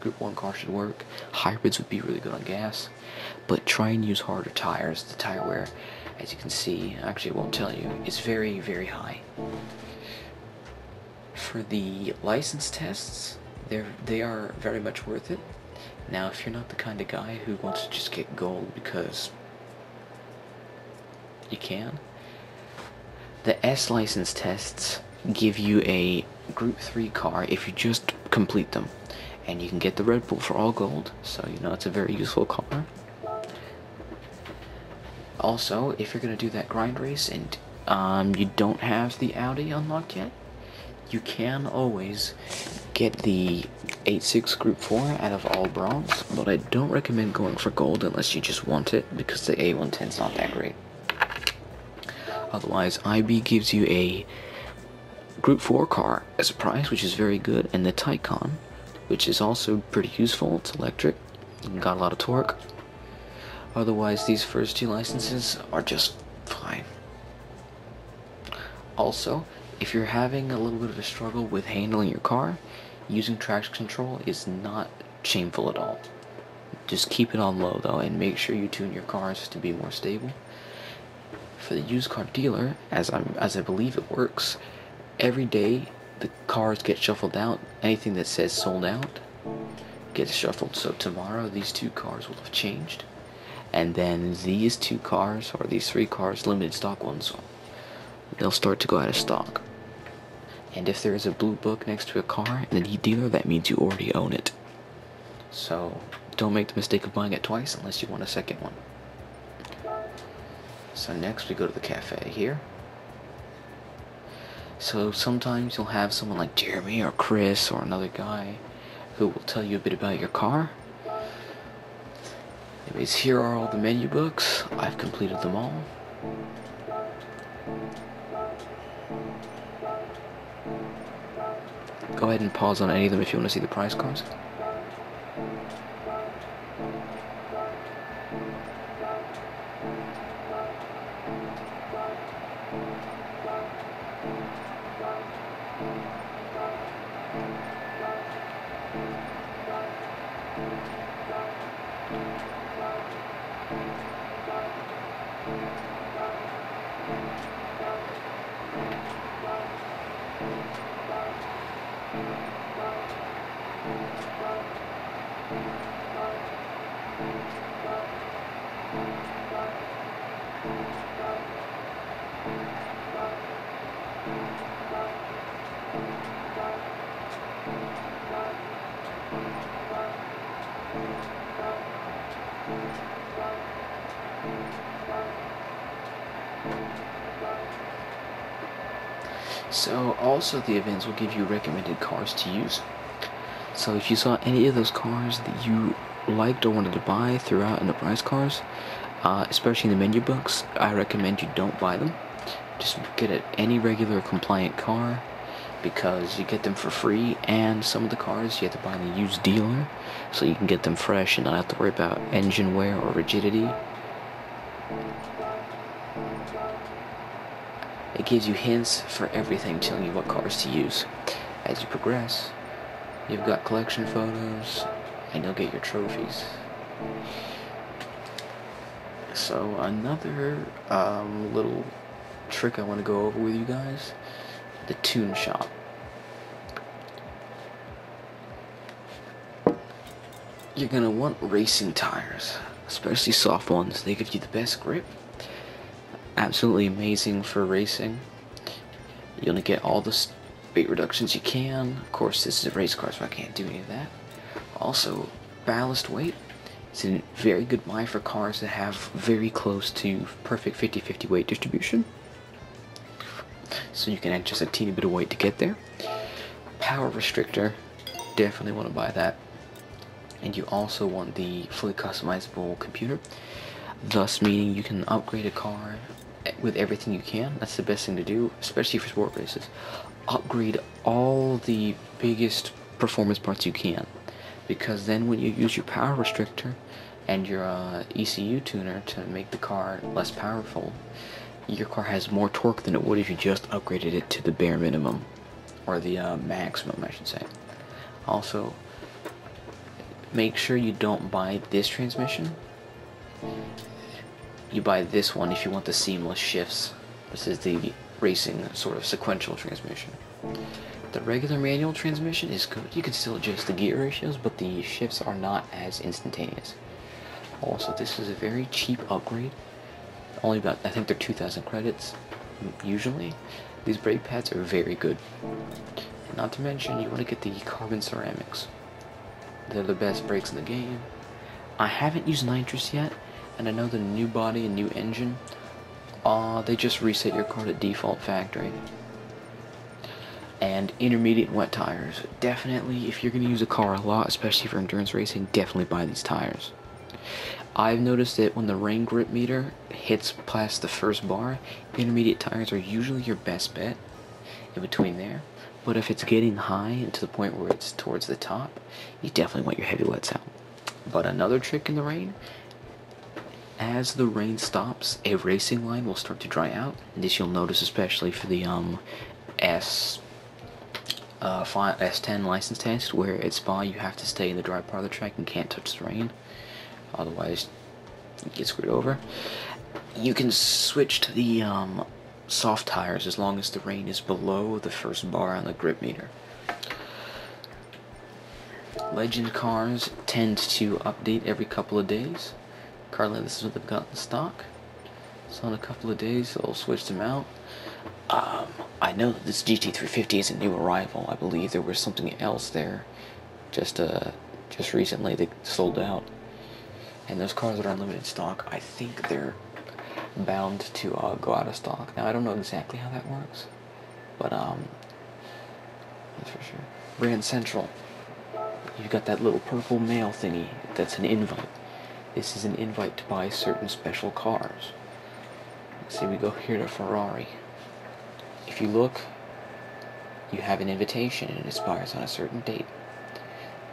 Group 1 car should work. Hybrids would be really good on gas, but try and use harder tires. The tire wear, as you can see, actually it won't tell you, is very, very high. For the license tests, they are very much worth it. Now, if you're not the kind of guy who wants to just get gold because you can, the S license tests give you a Group 3 car if you just complete them. And you can get the Red Bull for all gold, so you know it's a very useful car. Also, if you're going to do that grind race and you don't have the Audi unlocked yet, you can always get the 8.6 Group 4 out of all bronze, but I don't recommend going for gold unless you just want it, because the A110 is not that great. Otherwise, IB gives you a Group 4 car as a price, which is very good, and the Taycan, which is also pretty useful. It's electric and got a lot of torque. Otherwise, these first two licenses are just fine. Also, if you're having a little bit of a struggle with handling your car, using traction control is not shameful at all. Just keep it on low though, and make sure you tune your cars to be more stable. For the used car dealer, as I believe it works, every day the cars get shuffled out. Anything that says sold out gets shuffled. So tomorrow these two cars will have changed, and then these two cars, or these three cars, limited stock ones, they'll start to go out of stock. And if there is a blue book next to a car in the dealer, that means you already own it. So don't make the mistake of buying it twice unless you want a second one. So next we go to the cafe here. So sometimes you'll have someone like Jeremy or Chris or another guy who will tell you a bit about your car. Anyways, here are all the menu books. I've completed them all. Go ahead and pause on any of them if you want to see the price cards. So also the events will give you recommended cars to use. So if you saw any of those cars that you liked or wanted to buy throughout in the price cars, especially in the menu books, I recommend you don't buy them. Just get any regular compliant car, because you get them for free, and some of the cars you have to buy in the used dealer so you can get them fresh and not have to worry about engine wear or rigidity. It gives you hints for everything, telling you what cars to use. As you progress, you've got collection photos, and you'll get your trophies. So another little trick I want to go over with you guys, the tune shop. You're going to want racing tires, especially soft ones. They give you the best grip. Absolutely amazing for racing. You're going to get all the weight reductions you can. Of course, this is a race car, so I can't do any of that. Also, ballast weight. It's a very good buy for cars that have very close to perfect 50-50 weight distribution. So you can add just a teeny bit of weight to get there. Power restrictor. Definitely want to buy that. And you also want the fully customizable computer. Thus meaning you can upgrade a car with everything you can. That's the best thing to do, especially for sport races. Upgrade all the biggest performance parts you can, because then when you use your power restrictor and your ECU tuner to make the car less powerful, your car has more torque than it would if you just upgraded it to the bare minimum, or the maximum I should say. Also, make sure you don't buy this transmission. You buy this one if you want the seamless shifts. This is the racing sort of sequential transmission. The regular manual transmission is good. You can still adjust the gear ratios, but the shifts are not as instantaneous. Also, this is a very cheap upgrade. Only about, I think they're 2,000 credits usually. These brake pads are very good. Not to mention, you want to get the carbon ceramics. They're the best brakes in the game. I haven't used nitrous yet, and I know the new body and new engine, they just reset your car to default factory. And intermediate wet tires. Definitely, if you're going to use a car a lot, especially for endurance racing, definitely buy these tires. I've noticed that when the rain grip meter hits past the first bar, intermediate tires are usually your best bet in between there. But if it's getting high and to the point where it's towards the top, you definitely want your heavy wets out. But another trick in the rain, as the rain stops, a racing line will start to dry out. And this you'll notice especially for the S10 license test, where at Spa you have to stay in the dry part of the track and can't touch the rain, otherwise you get screwed over. You can switch to the soft tires as long as the rain is below the first bar on the grip meter. Legend cars tend to update every couple of days. Currently this is what they've got in stock, so in a couple of days they'll switch them out. I know that this GT350 is a new arrival. I believe there was something else there just recently that sold out. And those cars that are in limited stock, I think they're bound to go out of stock. Now, I don't know exactly how that works, but that's for sure. Brand Central. You've got that little purple mail thingy that's an invite. This is an invite to buy certain special cars. Let's see, we go here to Ferrari. If you look, you have an invitation and it expires on a certain date.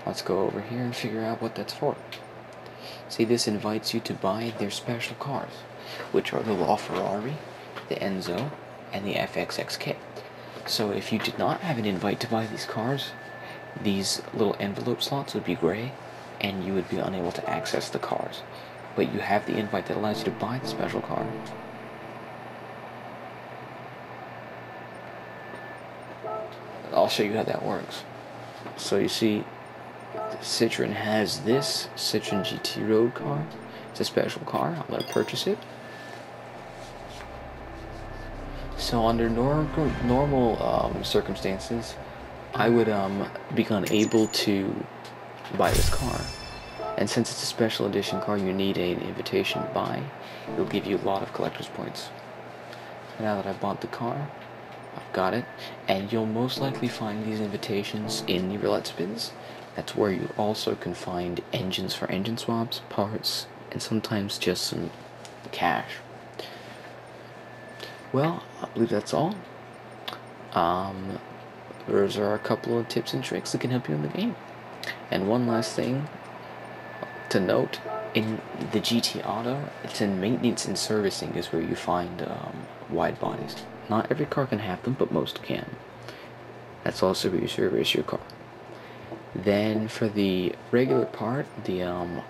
Let's go over here and figure out what that's for. See, this invites you to buy their special cars, which are the LaFerrari, the Enzo, and the FXXK. So if you did not have an invite to buy these cars, these little envelope slots would be gray, and you would be unable to access the cars. But you have the invite that allows you to buy the special car. I'll show you how that works. So you see, Citroen has this Citroen GT Road car. It's a special car. I'm going to purchase it. So under normal circumstances, I would be unable to buy this car. And since it's a special edition car, you need an invitation to buy. It'll give you a lot of collector's points. So now that I've bought the car, I've got it, and you'll most likely find these invitations in the roulette spins. That's where you also can find engines for engine swaps, parts, and sometimes just some cash. Well, I believe that's all. Those are a couple of tips and tricks that can help you in the game. And one last thing to note, in the GT Auto, it's in maintenance and servicing is where you find wide bodies. Not every car can have them, but most can. That's also where you service your car. Then for the regular part, the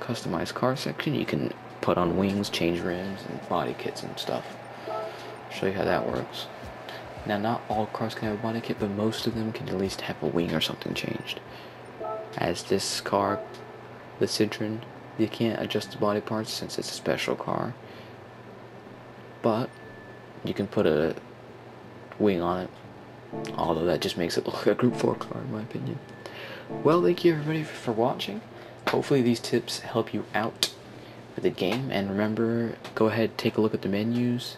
customized car section, you can put on wings, change rims, and body kits and stuff. I'll show you how that works. Now, not all cars can have a body kit, but most of them can at least have a wing or something changed. As this car, the Citroen, you can't adjust the body parts since it's a special car. But you can put a wing on it, although that just makes it look like a Group 4 car in my opinion. Well, thank you everybody for watching. Hopefully these tips help you out with the game, and remember, go ahead, take a look at the menus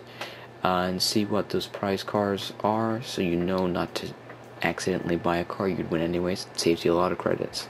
and see what those prize cars are, so you know not to accidentally buy a car you'd win anyways. It saves you a lot of credits.